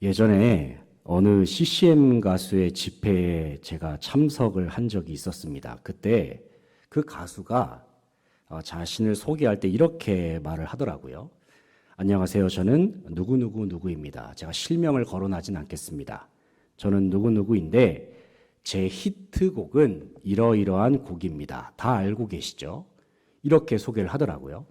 예전에 어느 CCM 가수의 집회에 제가 참석을 한 적이 있었습니다. 그때 그 가수가 자신을 소개할 때 이렇게 말을 하더라고요. 안녕하세요. 저는 누구누구누구입니다. 제가 실명을 거론하진 않겠습니다. 저는 누구누구인데 제 히트곡은 이러이러한 곡입니다. 다 알고 계시죠? 이렇게 소개를 하더라고요.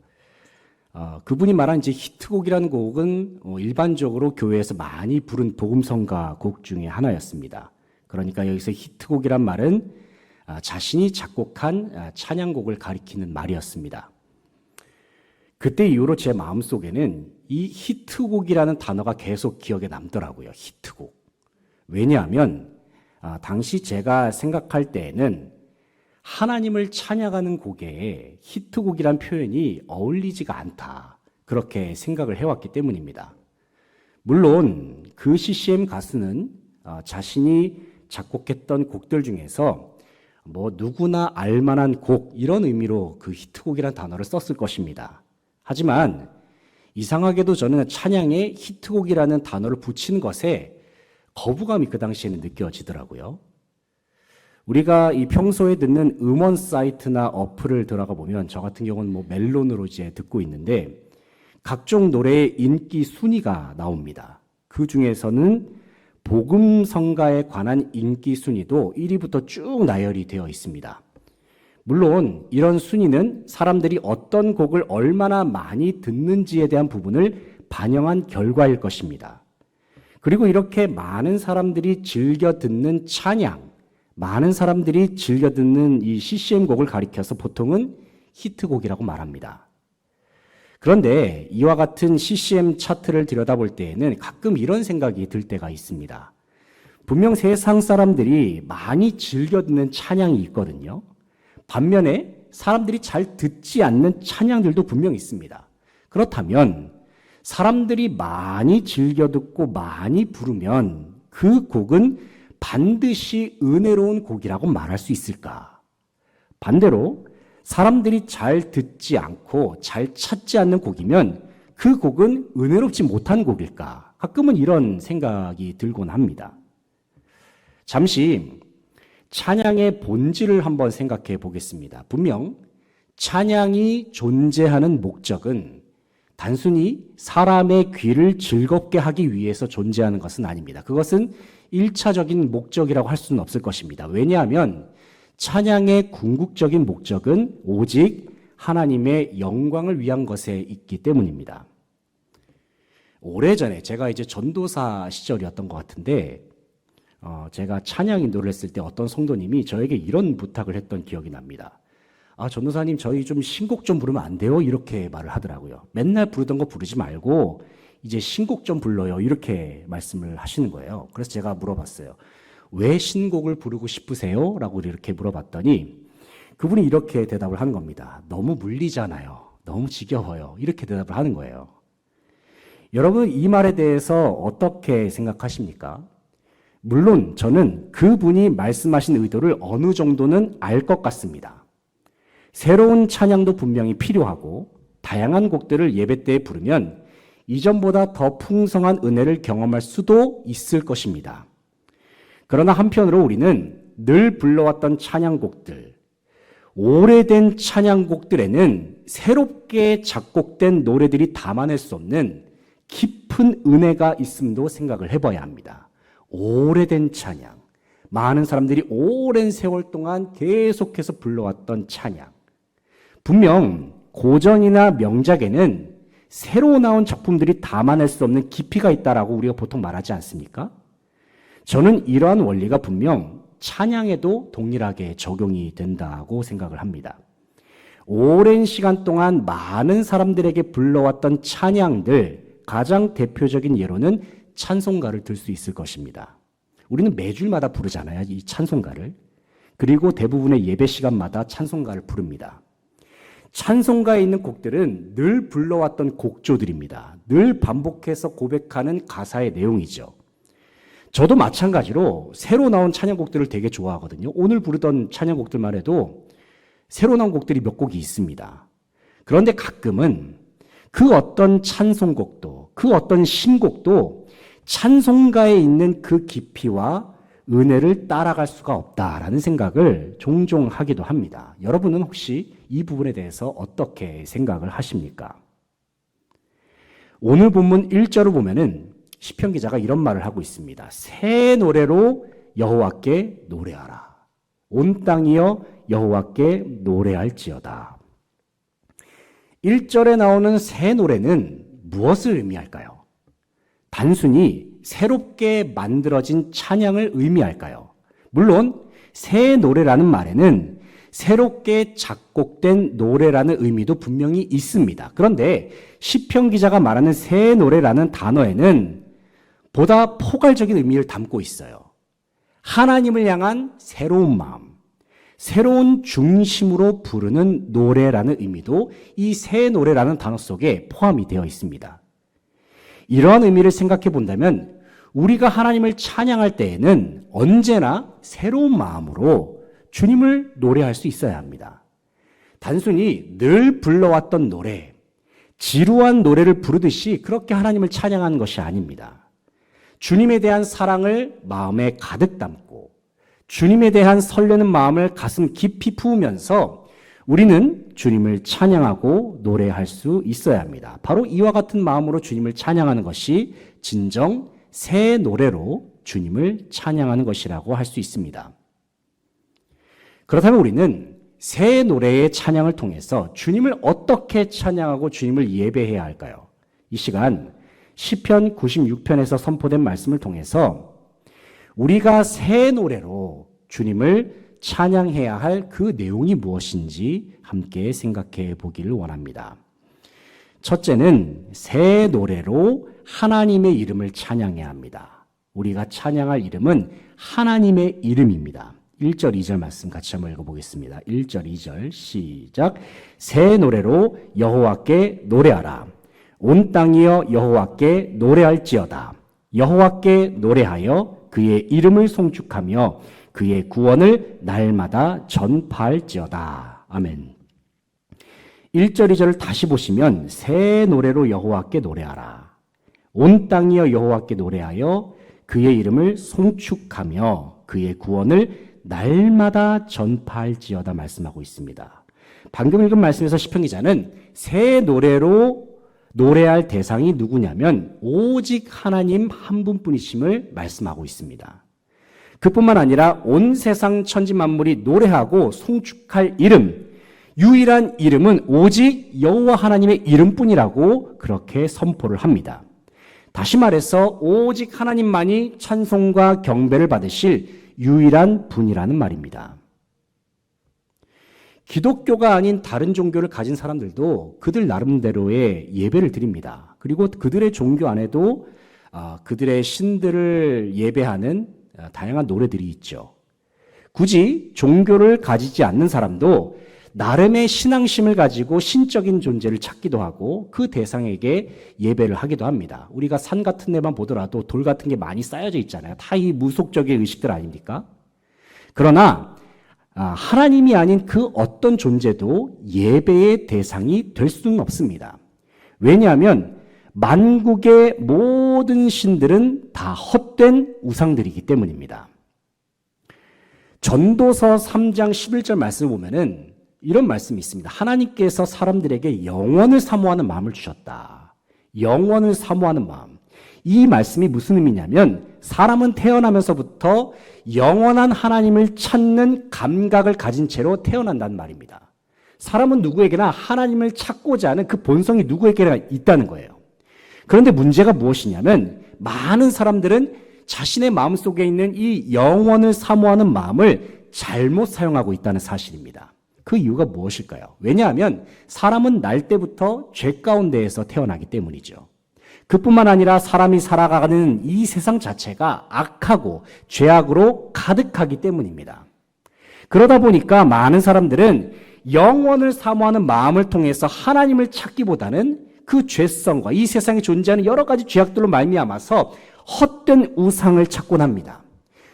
그분이 말한 이제 히트곡이라는 곡은 일반적으로 교회에서 많이 부른 복음성가 곡 중에 하나였습니다. 그러니까 여기서 히트곡이란 말은 자신이 작곡한 찬양곡을 가리키는 말이었습니다. 그때 이후로 제 마음속에는 이 히트곡이라는 단어가 계속 기억에 남더라고요. 히트곡. 왜냐하면 당시 제가 생각할 때에는 하나님을 찬양하는 곡에 히트곡이란 표현이 어울리지가 않다. 그렇게 생각을 해왔기 때문입니다. 물론 그 CCM 가수는 자신이 작곡했던 곡들 중에서 누구나 알만한 곡 이런 의미로 그 히트곡이란 단어를 썼을 것입니다. 하지만 이상하게도 저는 찬양에 히트곡이라는 단어를 붙이는 것에 거부감이 그 당시에는 느껴지더라고요. 우리가 이 평소에 듣는 음원 사이트나 어플을 들어가 보면 저 같은 경우는 멜론으로 이제 듣고 있는데 각종 노래의 인기 순위가 나옵니다. 그 중에서는 복음성가에 관한 인기 순위도 1위부터 쭉 나열이 되어 있습니다. 물론 이런 순위는 사람들이 어떤 곡을 얼마나 많이 듣는지에 대한 부분을 반영한 결과일 것입니다. 그리고 이렇게 많은 사람들이 즐겨 듣는 찬양, 많은 사람들이 즐겨 듣는 이 CCM 곡을 가리켜서 보통은 히트곡이라고 말합니다. 그런데 이와 같은 CCM 차트를 들여다볼 때에는 가끔 이런 생각이 들 때가 있습니다. 분명 세상 사람들이 많이 즐겨 듣는 찬양이 있거든요. 반면에 사람들이 잘 듣지 않는 찬양들도 분명 있습니다. 그렇다면 사람들이 많이 즐겨 듣고 많이 부르면 그 곡은 반드시 은혜로운 곡이라고 말할 수 있을까? 반대로 사람들이 잘 듣지 않고 잘 찾지 않는 곡이면 그 곡은 은혜롭지 못한 곡일까? 가끔은 이런 생각이 들곤 합니다. 잠시 찬양의 본질을 한번 생각해 보겠습니다. 분명 찬양이 존재하는 목적은 단순히 사람의 귀를 즐겁게 하기 위해서 존재하는 것은 아닙니다. 그것은 1차적인 목적이라고 할 수는 없을 것입니다. 왜냐하면 찬양의 궁극적인 목적은 오직 하나님의 영광을 위한 것에 있기 때문입니다. 오래전에 제가 이제 전도사 시절이었던 것 같은데 제가 찬양 인도를 했을 때 어떤 성도님이 저에게 이런 부탁을 했던 기억이 납니다. 전도사님 저희 좀 신곡 좀 부르면 안 돼요? 이렇게 말을 하더라고요. 맨날 부르던 거 부르지 말고 이제 신곡 좀 불러요. 이렇게 말씀을 하시는 거예요. 그래서 제가 물어봤어요. 왜 신곡을 부르고 싶으세요? 라고 이렇게 물어봤더니 그분이 이렇게 대답을 하는 겁니다. 너무 물리잖아요. 너무 지겨워요. 이렇게 대답을 하는 거예요. 여러분 이 말에 대해서 어떻게 생각하십니까? 물론 저는 그분이 말씀하신 의도를 어느 정도는 알 것 같습니다. 새로운 찬양도 분명히 필요하고 다양한 곡들을 예배 때에 부르면 이전보다 더 풍성한 은혜를 경험할 수도 있을 것입니다. 그러나 한편으로 우리는 늘 불러왔던 찬양곡들, 오래된 찬양곡들에는 새롭게 작곡된 노래들이 담아낼 수 없는 깊은 은혜가 있음도 생각을 해봐야 합니다. 오래된 찬양, 많은 사람들이 오랜 세월 동안 계속해서 불러왔던 찬양. 분명 고전이나 명작에는 새로 나온 작품들이 담아낼 수 없는 깊이가 있다라고 우리가 보통 말하지 않습니까? 저는 이러한 원리가 분명 찬양에도 동일하게 적용이 된다고 생각을 합니다. 오랜 시간 동안 많은 사람들에게 불러왔던 찬양들, 가장 대표적인 예로는 찬송가를 들 수 있을 것입니다. 우리는 매주마다 부르잖아요, 이 찬송가를. 그리고 대부분의 예배 시간마다 찬송가를 부릅니다. 찬송가에 있는 곡들은 늘 불러왔던 곡조들입니다. 늘 반복해서 고백하는 가사의 내용이죠. 저도 마찬가지로 새로 나온 찬양곡들을 되게 좋아하거든요. 오늘 부르던 찬양곡들만 해도 새로 나온 곡들이 몇 곡이 있습니다. 그런데 가끔은 그 어떤 찬송곡도, 그 어떤 신곡도 찬송가에 있는 그 깊이와 은혜를 따라갈 수가 없다라는 생각을 종종 하기도 합니다. 여러분은 혹시 이 부분에 대해서 어떻게 생각을 하십니까? 오늘 본문 1절을 보면은 시편 기자가 이런 말을 하고 있습니다. 새 노래로 여호와께 노래하라. 온 땅이여 여호와께 노래할지어다. 1절에 나오는 새 노래는 무엇을 의미할까요? 단순히 새롭게 만들어진 찬양을 의미할까요? 물론 새 노래라는 말에는 새롭게 작곡된 노래라는 의미도 분명히 있습니다. 그런데 시편 기자가 말하는 새 노래라는 단어에는 보다 포괄적인 의미를 담고 있어요. 하나님을 향한 새로운 마음, 새로운 중심으로 부르는 노래라는 의미도 이 새 노래라는 단어 속에 포함이 되어 있습니다. 이러한 의미를 생각해 본다면 우리가 하나님을 찬양할 때에는 언제나 새로운 마음으로 주님을 노래할 수 있어야 합니다. 단순히 늘 불러왔던 노래, 지루한 노래를 부르듯이 그렇게 하나님을 찬양하는 것이 아닙니다. 주님에 대한 사랑을 마음에 가득 담고 주님에 대한 설레는 마음을 가슴 깊이 품으면서 우리는 주님을 찬양하고 노래할 수 있어야 합니다. 바로 이와 같은 마음으로 주님을 찬양하는 것이 진정 새 노래로 주님을 찬양하는 것이라고 할 수 있습니다. 그렇다면 우리는 새 노래의 찬양을 통해서 주님을 어떻게 찬양하고 주님을 예배해야 할까요? 이 시간 시편 96편에서 선포된 말씀을 통해서 우리가 새 노래로 주님을 찬양해야 할 그 내용이 무엇인지 함께 생각해 보기를 원합니다. 첫째는 새 노래로 하나님의 이름을 찬양해야 합니다. 우리가 찬양할 이름은 하나님의 이름입니다. 1절, 2절 말씀 같이 한번 읽어보겠습니다. 1절, 2절 시작. 새 노래로 여호와께 노래하라. 온 땅이여 여호와께 노래할지어다. 여호와께 노래하여 그의 이름을 송축하며 그의 구원을 날마다 전파할지어다. 아멘. 1절, 2절을 다시 보시면 새 노래로 여호와께 노래하라. 온 땅이여 여호와께 노래하여 그의 이름을 송축하며 그의 구원을 날마다 전파할지어다 말씀하고 있습니다. 방금 읽은 말씀에서 시편 기자는 새 노래로 노래할 대상이 누구냐면 오직 하나님 한 분뿐이심을 말씀하고 있습니다. 그뿐만 아니라 온 세상 천지 만물이 노래하고 송축할 이름, 유일한 이름은 오직 여호와 하나님의 이름뿐이라고 그렇게 선포를 합니다. 다시 말해서 오직 하나님만이 찬송과 경배를 받으실 유일한 분이라는 말입니다. 기독교가 아닌 다른 종교를 가진 사람들도 그들 나름대로의 예배를 드립니다. 그리고 그들의 종교 안에도 그들의 신들을 예배하는 다양한 노래들이 있죠. 굳이 종교를 가지지 않는 사람도 나름의 신앙심을 가지고 신적인 존재를 찾기도 하고 그 대상에게 예배를 하기도 합니다. 우리가 산 같은 데만 보더라도 돌 같은 게 많이 쌓여져 있잖아요. 다 이 무속적인 의식들 아닙니까? 그러나 하나님이 아닌 그 어떤 존재도 예배의 대상이 될 수는 없습니다. 왜냐하면 만국의 모든 신들은 다 헛된 우상들이기 때문입니다. 전도서 3장 11절 말씀을 보면은 이런 말씀이 있습니다. 하나님께서 사람들에게 영원을 사모하는 마음을 주셨다. 영원을 사모하는 마음. 이 말씀이 무슨 의미냐면 사람은 태어나면서부터 영원한 하나님을 찾는 감각을 가진 채로 태어난다는 말입니다. 사람은 누구에게나 하나님을 찾고자 하는 그 본성이 누구에게나 있다는 거예요. 그런데 문제가 무엇이냐면 많은 사람들은 자신의 마음속에 있는 이 영원을 사모하는 마음을 잘못 사용하고 있다는 사실입니다. 그 이유가 무엇일까요? 왜냐하면 사람은 날 때부터 죄 가운데에서 태어나기 때문이죠. 그뿐만 아니라 사람이 살아가는 이 세상 자체가 악하고 죄악으로 가득하기 때문입니다. 그러다 보니까 많은 사람들은 영원을 사모하는 마음을 통해서 하나님을 찾기보다는 그 죄성과 이 세상에 존재하는 여러 가지 죄악들로 말미암아서 헛된 우상을 찾곤 합니다.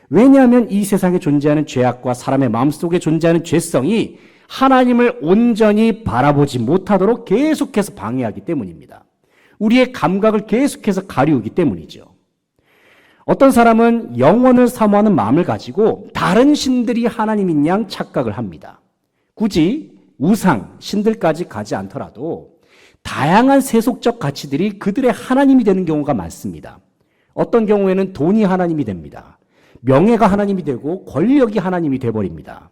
왜냐하면 이 세상에 존재하는 죄악과 사람의 마음속에 존재하는 죄성이 하나님을 온전히 바라보지 못하도록 계속해서 방해하기 때문입니다. 우리의 감각을 계속해서 가리우기 때문이죠. 어떤 사람은 영원을 사모하는 마음을 가지고 다른 신들이 하나님인 양 착각을 합니다. 굳이 우상, 신들까지 가지 않더라도 다양한 세속적 가치들이 그들의 하나님이 되는 경우가 많습니다. 어떤 경우에는 돈이 하나님이 됩니다. 명예가 하나님이 되고 권력이 하나님이 되어버립니다.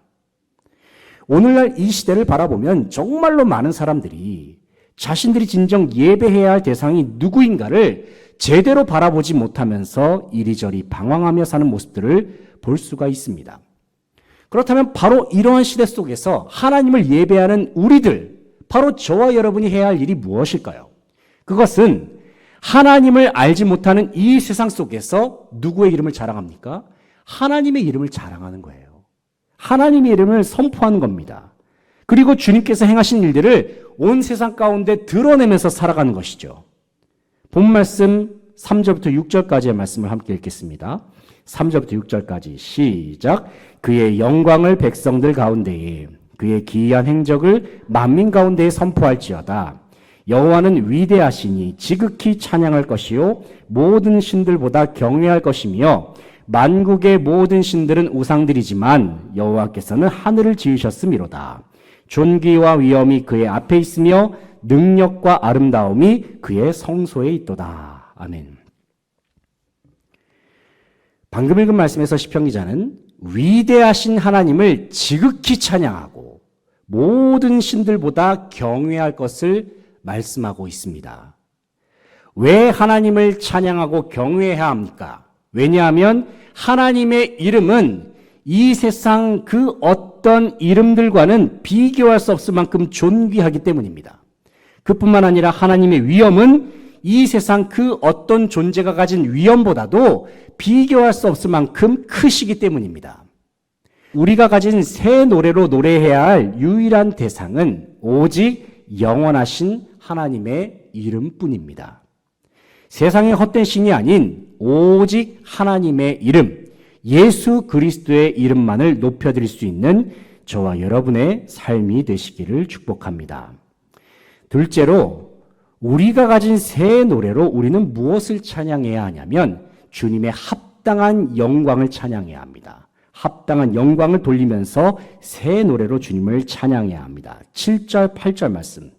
오늘날 이 시대를 바라보면 정말로 많은 사람들이 자신들이 진정 예배해야 할 대상이 누구인가를 제대로 바라보지 못하면서 이리저리 방황하며 사는 모습들을 볼 수가 있습니다. 그렇다면 바로 이러한 시대 속에서 하나님을 예배하는 우리들, 바로 저와 여러분이 해야 할 일이 무엇일까요? 그것은 하나님을 알지 못하는 이 세상 속에서 누구의 이름을 자랑합니까? 하나님의 이름을 자랑하는 거예요. 하나님의 이름을 선포하는 겁니다. 그리고 주님께서 행하신 일들을 온 세상 가운데 드러내면서 살아가는 것이죠. 본 말씀 3절부터 6절까지의 말씀을 함께 읽겠습니다. 3절부터 6절까지 시작. 그의 영광을 백성들 가운데에, 그의 기이한 행적을 만민 가운데에 선포할지어다. 여호와는 위대하시니 지극히 찬양할 것이요 모든 신들보다 경외할 것이며 만국의 모든 신들은 우상들이지만 여호와께서는 하늘을 지으셨음이로다. 존귀와 위엄이 그의 앞에 있으며 능력과 아름다움이 그의 성소에 있도다. 아멘. 방금 읽은 말씀에서 시편 기자는 위대하신 하나님을 지극히 찬양하고 모든 신들보다 경외할 것을 말씀하고 있습니다. 왜 하나님을 찬양하고 경외해야 합니까? 왜냐하면 하나님의 이름은 이 세상 그 어떤 이름들과는 비교할 수 없을 만큼 존귀하기 때문입니다. 그뿐만 아니라 하나님의 위엄은 이 세상 그 어떤 존재가 가진 위엄보다도 비교할 수 없을 만큼 크시기 때문입니다. 우리가 가진 새 노래로 노래해야 할 유일한 대상은 오직 영원하신 하나님의 이름뿐입니다. 세상의 헛된 신이 아닌 오직 하나님의 이름, 예수 그리스도의 이름만을 높여드릴 수 있는 저와 여러분의 삶이 되시기를 축복합니다. 둘째로, 우리가 가진 새 노래로 우리는 무엇을 찬양해야 하냐면 주님의 합당한 영광을 찬양해야 합니다. 합당한 영광을 돌리면서 새 노래로 주님을 찬양해야 합니다. 7절, 8절 말씀.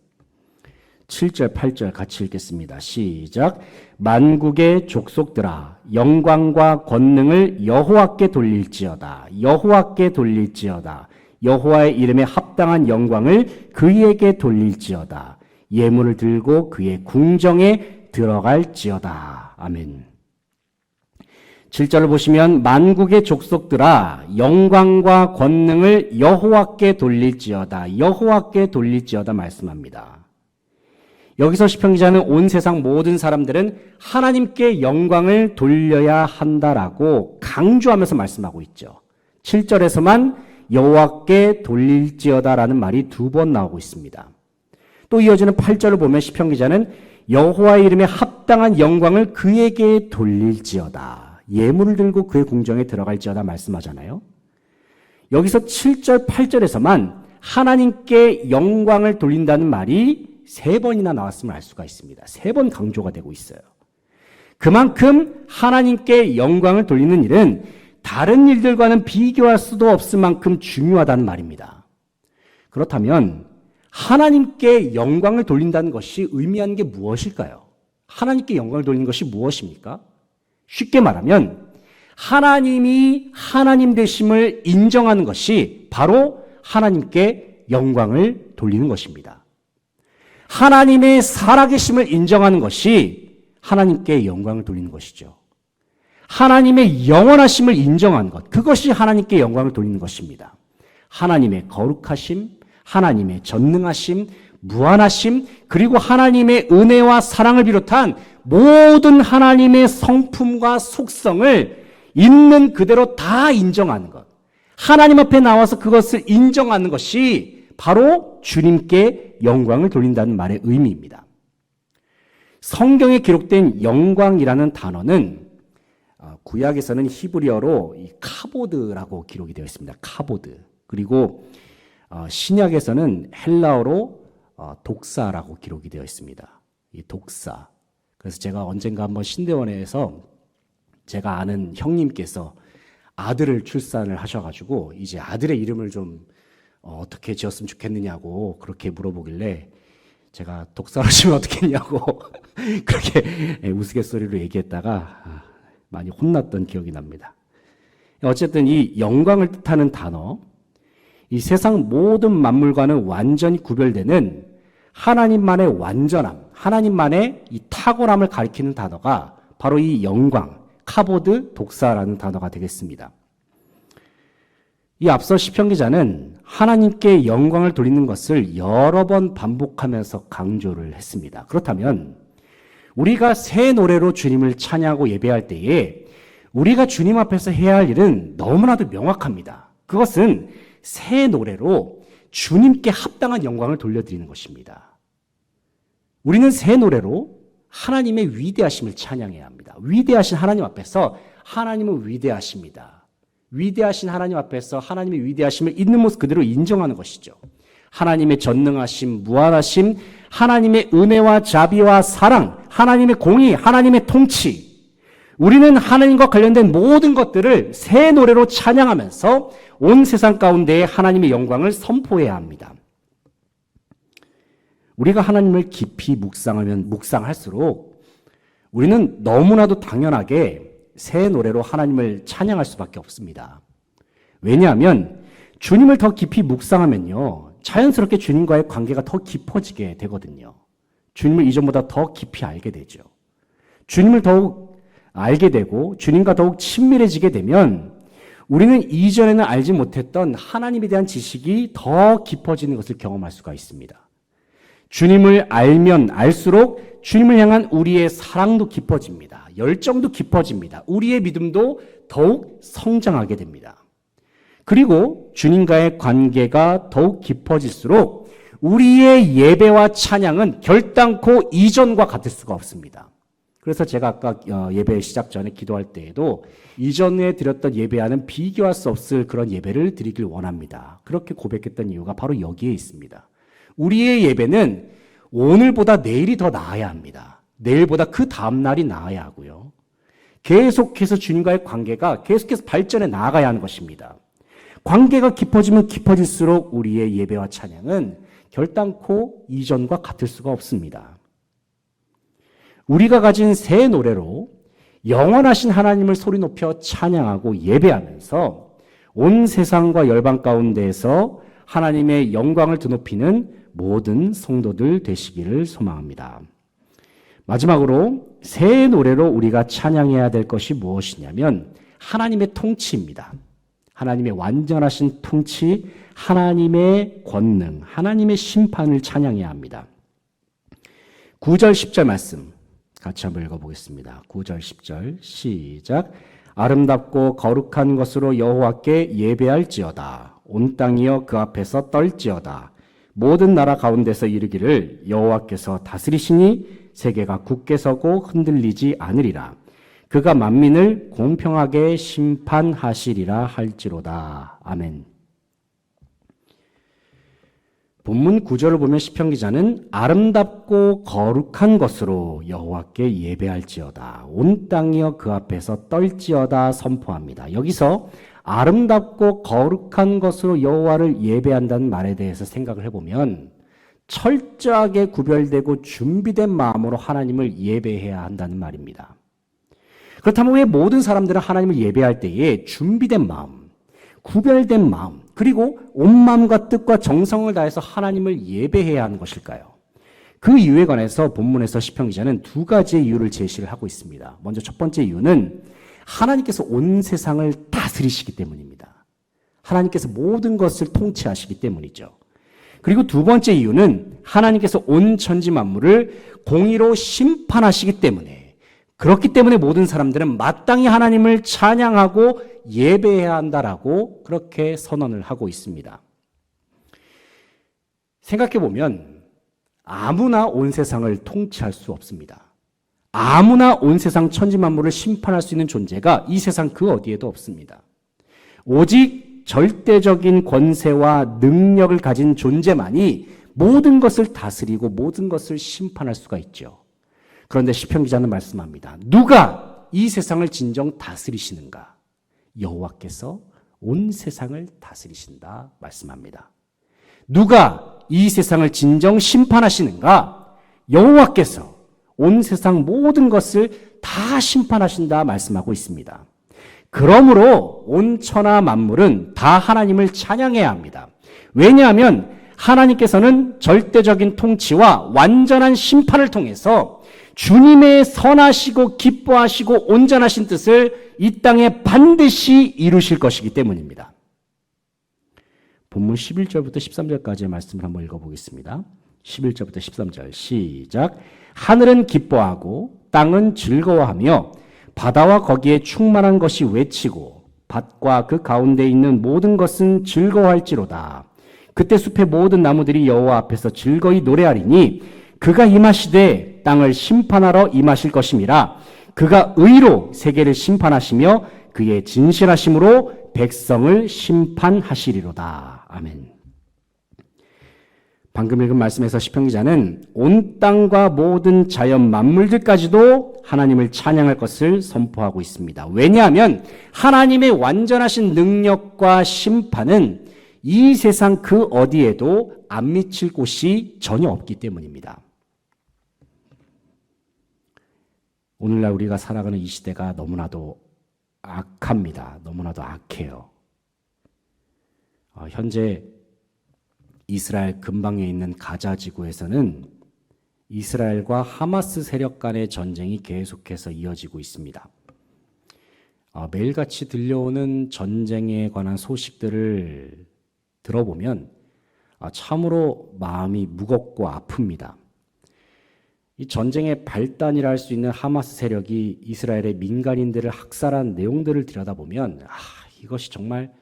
7절, 8절 같이 읽겠습니다. 시작. 만국의 족속들아, 영광과 권능을 여호와께 돌릴지어다. 여호와께 돌릴지어다. 여호와의 이름에 합당한 영광을 그에게 돌릴지어다. 예물을 들고 그의 궁정에 들어갈지어다. 아멘. 7절을 보시면 만국의 족속들아, 영광과 권능을 여호와께 돌릴지어다. 여호와께 돌릴지어다 말씀합니다. 여기서 시편 기자는 온 세상 모든 사람들은 하나님께 영광을 돌려야 한다라고 강조하면서 말씀하고 있죠. 7절에서만 여호와께 돌릴지어다라는 말이 2번 나오고 있습니다. 또 이어지는 8절을 보면 시편 기자는 여호와의 이름에 합당한 영광을 그에게 돌릴지어다. 예물을 들고 그의 궁정에 들어갈지어다 말씀하잖아요. 여기서 7절, 8절에서만 하나님께 영광을 돌린다는 말이 3번이나 나왔음을 알 수가 있습니다. 3번 강조가 되고 있어요. 그만큼 하나님께 영광을 돌리는 일은 다른 일들과는 비교할 수도 없을 만큼 중요하다는 말입니다. 그렇다면 하나님께 영광을 돌린다는 것이 의미하는 게 무엇일까요? 하나님께 영광을 돌리는 것이 무엇입니까? 쉽게 말하면 하나님이 하나님 되심을 인정하는 것이 바로 하나님께 영광을 돌리는 것입니다. 하나님의 살아계심을 인정하는 것이 하나님께 영광을 돌리는 것이죠. 하나님의 영원하심을 인정하는 것, 그것이 하나님께 영광을 돌리는 것입니다. 하나님의 거룩하심, 하나님의 전능하심, 무한하심, 그리고 하나님의 은혜와 사랑을 비롯한 모든 하나님의 성품과 속성을 있는 그대로 다 인정하는 것, 하나님 앞에 나와서 그것을 인정하는 것이 바로 주님께 영광을 돌린다는 말의 의미입니다. 성경에 기록된 영광이라는 단어는 구약에서는 히브리어로 카보드라고 기록이 되어 있습니다. 카보드. 그리고 신약에서는 헬라어로 독사라고 기록이 되어 있습니다. 이 독사. 그래서 제가 언젠가 한번 신대원에서 제가 아는 형님께서 아들을 출산을 하셔가지고 이제 아들의 이름을 좀 어떻게 지었으면 좋겠느냐고 그렇게 물어보길래 제가 독사라시면 어떻겠냐고 그렇게 우스갯소리로 얘기했다가 많이 혼났던 기억이 납니다. 어쨌든 이 영광을 뜻하는 단어, 이 세상 모든 만물과는 완전히 구별되는 하나님만의 완전함, 하나님만의 이 탁월함을 가리키는 단어가 바로 이 영광, 카보드, 독사라는 단어가 되겠습니다. 이 앞서 시편 기자는 하나님께 영광을 돌리는 것을 여러 번 반복하면서 강조를 했습니다. 그렇다면 우리가 새 노래로 주님을 찬양하고 예배할 때에 우리가 주님 앞에서 해야 할 일은 너무나도 명확합니다. 그것은 새 노래로 주님께 합당한 영광을 돌려드리는 것입니다. 우리는 새 노래로 하나님의 위대하심을 찬양해야 합니다. 위대하신 하나님 앞에서 하나님은 위대하십니다. 위대하신 하나님 앞에서 하나님의 위대하심을 있는 모습 그대로 인정하는 것이죠. 하나님의 전능하심, 무한하심, 하나님의 은혜와 자비와 사랑, 하나님의 공의, 하나님의 통치. 우리는 하나님과 관련된 모든 것들을 새 노래로 찬양하면서 온 세상 가운데에 하나님의 영광을 선포해야 합니다. 우리가 하나님을 깊이 묵상할수록 우리는 너무나도 당연하게 새 노래로 하나님을 찬양할 수밖에 없습니다. 왜냐하면 주님을 더 깊이 묵상하면요, 자연스럽게 주님과의 관계가 더 깊어지게 되거든요. 주님을 이전보다 더 깊이 알게 되죠. 주님을 더욱 알게 되고 주님과 더욱 친밀해지게 되면 우리는 이전에는 알지 못했던 하나님에 대한 지식이 더 깊어지는 것을 경험할 수가 있습니다. 주님을 알면 알수록 주님을 향한 우리의 사랑도 깊어집니다. 열정도 깊어집니다. 우리의 믿음도 더욱 성장하게 됩니다. 그리고 주님과의 관계가 더욱 깊어질수록 우리의 예배와 찬양은 결단코 이전과 같을 수가 없습니다. 그래서 제가 아까 예배 시작 전에 기도할 때에도 이전에 드렸던 예배와는 비교할 수 없을 그런 예배를 드리길 원합니다. 그렇게 고백했던 이유가 바로 여기에 있습니다. 우리의 예배는 오늘보다 내일이 더 나아야 합니다. 내일보다 그 다음날이 나아야 하고요. 계속해서 주님과의 관계가 계속해서 발전해 나아가야 하는 것입니다. 관계가 깊어지면 깊어질수록 우리의 예배와 찬양은 결단코 이전과 같을 수가 없습니다. 우리가 가진 새 노래로 영원하신 하나님을 소리 높여 찬양하고 예배하면서 온 세상과 열방 가운데에서 하나님의 영광을 드높이는 모든 성도들 되시기를 소망합니다. 마지막으로 새 노래로 우리가 찬양해야 될 것이 무엇이냐면 하나님의 통치입니다. 하나님의 완전하신 통치, 하나님의 권능, 하나님의 심판을 찬양해야 합니다. 9절 10절 말씀 같이 한번 읽어보겠습니다. 9절 10절 시작. 아름답고 거룩한 것으로 여호와께 예배할지어다. 온 땅이여 그 앞에서 떨지어다. 모든 나라 가운데서 이르기를 여호와께서 다스리시니 세계가 굳게 서고 흔들리지 않으리라. 그가 만민을 공평하게 심판하시리라 할지로다. 아멘. 본문 9절을 보면 시편 기자는 아름답고 거룩한 것으로 여호와께 예배할지어다. 온 땅이여 그 앞에서 떨지어다 선포합니다. 여기서 아름답고 거룩한 것으로 여호와를 예배한다는 말에 대해서 생각을 해보면 철저하게 구별되고 준비된 마음으로 하나님을 예배해야 한다는 말입니다. 그렇다면 왜 모든 사람들은 하나님을 예배할 때에 준비된 마음, 구별된 마음, 그리고 온 마음과 뜻과 정성을 다해서 하나님을 예배해야 하는 것일까요? 그 이유에 관해서 본문에서 시편 기자는 두 가지의 이유를 제시를 하고 있습니다. 먼저 첫 번째 이유는 하나님께서 온 세상을 다스리시기 때문입니다. 하나님께서 모든 것을 통치하시기 때문이죠. 그리고 두 번째 이유는 하나님께서 온 천지 만물을 공의로 심판하시기 때문에, 그렇기 때문에 모든 사람들은 마땅히 하나님을 찬양하고 예배해야 한다라고 그렇게 선언을 하고 있습니다. 생각해보면 아무나 온 세상을 통치할 수 없습니다. 아무나 온 세상 천지 만물을 심판할 수 있는 존재가 이 세상 그 어디에도 없습니다. 오직 절대적인 권세와 능력을 가진 존재만이 모든 것을 다스리고 모든 것을 심판할 수가 있죠. 그런데 시편 기자는 말씀합니다. 누가 이 세상을 진정 다스리시는가? 여호와께서 온 세상을 다스리신다 말씀합니다. 누가 이 세상을 진정 심판하시는가? 여호와께서 온 세상 모든 것을 다 심판하신다 말씀하고 있습니다. 그러므로 온 천하 만물은 다 하나님을 찬양해야 합니다. 왜냐하면 하나님께서는 절대적인 통치와 완전한 심판을 통해서 주님의 선하시고 기뻐하시고 온전하신 뜻을 이 땅에 반드시 이루실 것이기 때문입니다. 본문 11절부터 13절까지의 말씀을 한번 읽어보겠습니다. 11절부터 13절 시작. 하늘은 기뻐하고 땅은 즐거워하며 바다와 거기에 충만한 것이 외치고 밭과 그 가운데 있는 모든 것은 즐거워할지로다. 그때 숲의 모든 나무들이 여호와 앞에서 즐거이 노래하리니 그가 임하시되 땅을 심판하러 임하실 것임이라. 그가 의로 세계를 심판하시며 그의 진실하심으로 백성을 심판하시리로다. 아멘. 방금 읽은 말씀에서 시편 기자는 온 땅과 모든 자연 만물들까지도 하나님을 찬양할 것을 선포하고 있습니다. 왜냐하면 하나님의 완전하신 능력과 심판은 이 세상 그 어디에도 안 미칠 곳이 전혀 없기 때문입니다. 오늘날 우리가 살아가는 이 시대가 너무나도 악합니다. 너무나도 악해요. 현재 이스라엘 근방에 있는 가자 지구에서는 이스라엘과 하마스 세력 간의 전쟁이 계속해서 이어지고 있습니다. 매일같이 들려오는 전쟁에 관한 소식들을 들어보면 참으로 마음이 무겁고 아픕니다. 이 전쟁의 발단이라 할 수 있는 하마스 세력이 이스라엘의 민간인들을 학살한 내용들을 들여다보면 이것이 정말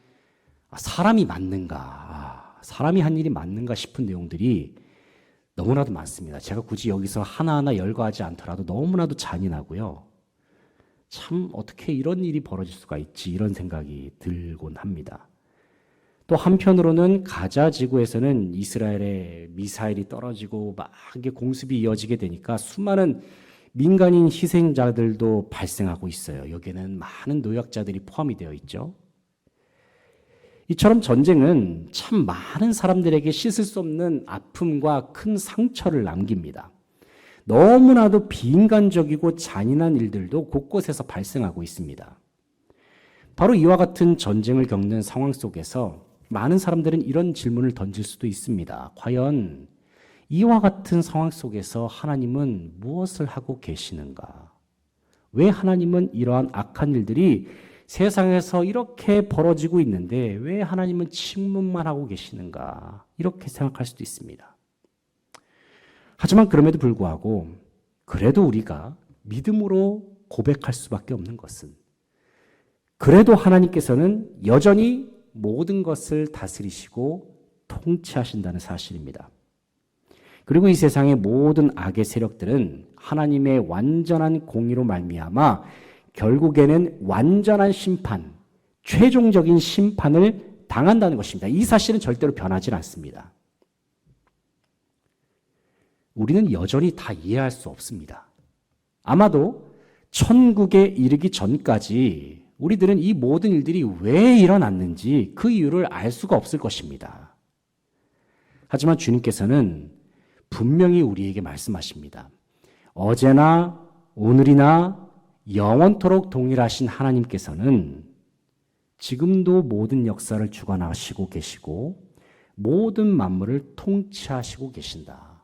사람이 맞는가, 사람이 한 일이 맞는가 싶은 내용들이 너무나도 많습니다. 제가 굳이 여기서 하나하나 열거하지 않더라도 너무나도 잔인하고요. 참 어떻게 이런 일이 벌어질 수가 있지, 이런 생각이 들곤 합니다. 또 한편으로는 가자 지구에서는 이스라엘의 미사일이 떨어지고 막 이게 공습이 이어지게 되니까 수많은 민간인 희생자들도 발생하고 있어요. 여기에는 많은 노약자들이 포함이 되어 있죠. 이처럼 전쟁은 참 많은 사람들에게 씻을 수 없는 아픔과 큰 상처를 남깁니다. 너무나도 비인간적이고 잔인한 일들도 곳곳에서 발생하고 있습니다. 바로 이와 같은 전쟁을 겪는 상황 속에서 많은 사람들은 이런 질문을 던질 수도 있습니다. 과연 이와 같은 상황 속에서 하나님은 무엇을 하고 계시는가? 왜 하나님은 이러한 악한 일들이 세상에서 이렇게 벌어지고 있는데 왜 하나님은 침묵만 하고 계시는가? 이렇게 생각할 수도 있습니다. 하지만 그럼에도 불구하고 그래도 우리가 믿음으로 고백할 수밖에 없는 것은 그래도 하나님께서는 여전히 모든 것을 다스리시고 통치하신다는 사실입니다. 그리고 이 세상의 모든 악의 세력들은 하나님의 완전한 공의로 말미암아 결국에는 완전한 심판, 최종적인 심판을 당한다는 것입니다. 이 사실은 절대로 변하지 않습니다. 우리는 여전히 다 이해할 수 없습니다. 아마도 천국에 이르기 전까지 우리들은 이 모든 일들이 왜 일어났는지 그 이유를 알 수가 없을 것입니다. 하지만 주님께서는 분명히 우리에게 말씀하십니다. 어제나 오늘이나 영원토록 동일하신 하나님께서는 지금도 모든 역사를 주관하시고 계시고 모든 만물을 통치하시고 계신다.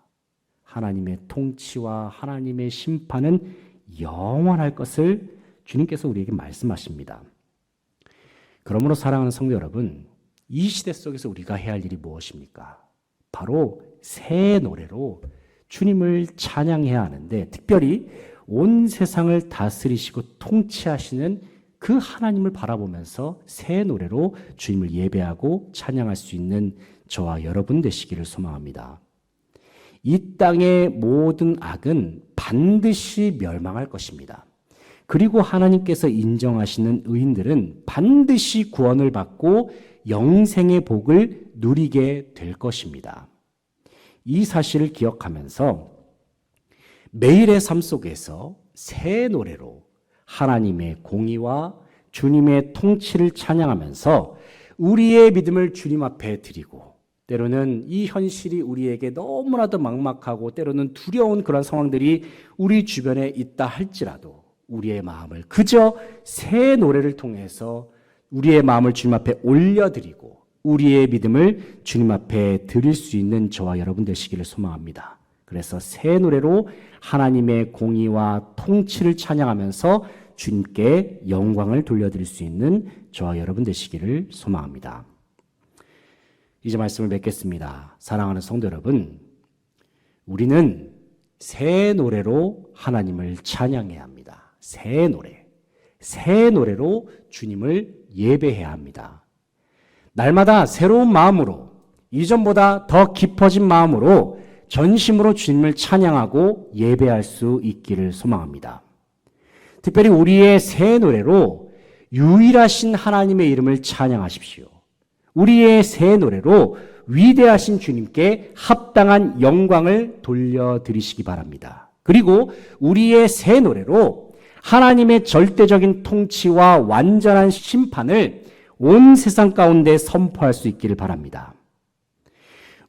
하나님의 통치와 하나님의 심판은 영원할 것을 주님께서 우리에게 말씀하십니다. 그러므로 사랑하는 성도 여러분, 이 시대 속에서 우리가 해야 할 일이 무엇입니까? 바로 새 노래로 주님을 찬양해야 하는데, 특별히 온 세상을 다스리시고 통치하시는 그 하나님을 바라보면서 새 노래로 주님을 예배하고 찬양할 수 있는 저와 여러분 되시기를 소망합니다. 이 땅의 모든 악은 반드시 멸망할 것입니다. 그리고 하나님께서 인정하시는 의인들은 반드시 구원을 받고 영생의 복을 누리게 될 것입니다. 이 사실을 기억하면서 매일의 삶 속에서 새 노래로 하나님의 공의와 주님의 통치를 찬양하면서 우리의 믿음을 주님 앞에 드리고, 때로는 이 현실이 우리에게 너무나도 막막하고 때로는 두려운 그런 상황들이 우리 주변에 있다 할지라도 우리의 마음을 그저 새 노래를 통해서 우리의 마음을 주님 앞에 올려드리고 우리의 믿음을 주님 앞에 드릴 수 있는 저와 여러분 되시기를 소망합니다. 그래서 새 노래로 하나님의 공의와 통치를 찬양하면서 주님께 영광을 돌려드릴 수 있는 저와 여러분 되시기를 소망합니다. 이제 말씀을 맺겠습니다. 사랑하는 성도 여러분, 우리는 새 노래로 하나님을 찬양해야 합니다. 새 노래로 주님을 예배해야 합니다. 날마다 새로운 마음으로, 이전보다 더 깊어진 마음으로 전심으로 주님을 찬양하고 예배할 수 있기를 소망합니다. 특별히 우리의 새 노래로 유일하신 하나님의 이름을 찬양하십시오. 우리의 새 노래로 위대하신 주님께 합당한 영광을 돌려드리시기 바랍니다. 그리고 우리의 새 노래로 하나님의 절대적인 통치와 완전한 심판을 온 세상 가운데 선포할 수 있기를 바랍니다.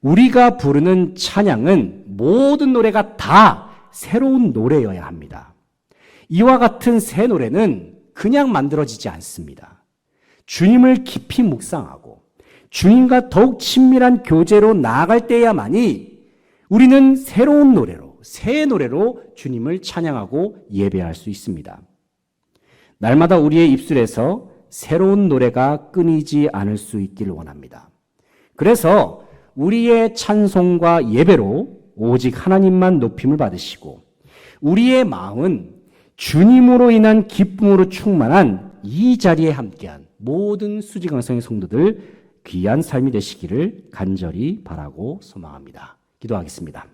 우리가 부르는 찬양은 모든 노래가 다 새로운 노래여야 합니다. 이와 같은 새 노래는 그냥 만들어지지 않습니다. 주님을 깊이 묵상하고 주님과 더욱 친밀한 교제로 나아갈 때야만이 우리는 새로운 노래로, 새 노래로 주님을 찬양하고 예배할 수 있습니다. 날마다 우리의 입술에서 새로운 노래가 끊이지 않을 수 있기를 원합니다. 그래서 우리의 찬송과 예배로 오직 하나님만 높임을 받으시고 우리의 마음은 주님으로 인한 기쁨으로 충만한 이 자리에 함께한 모든 수지강성의 성도들 귀한 삶이 되시기를 간절히 바라고 소망합니다. 기도하겠습니다.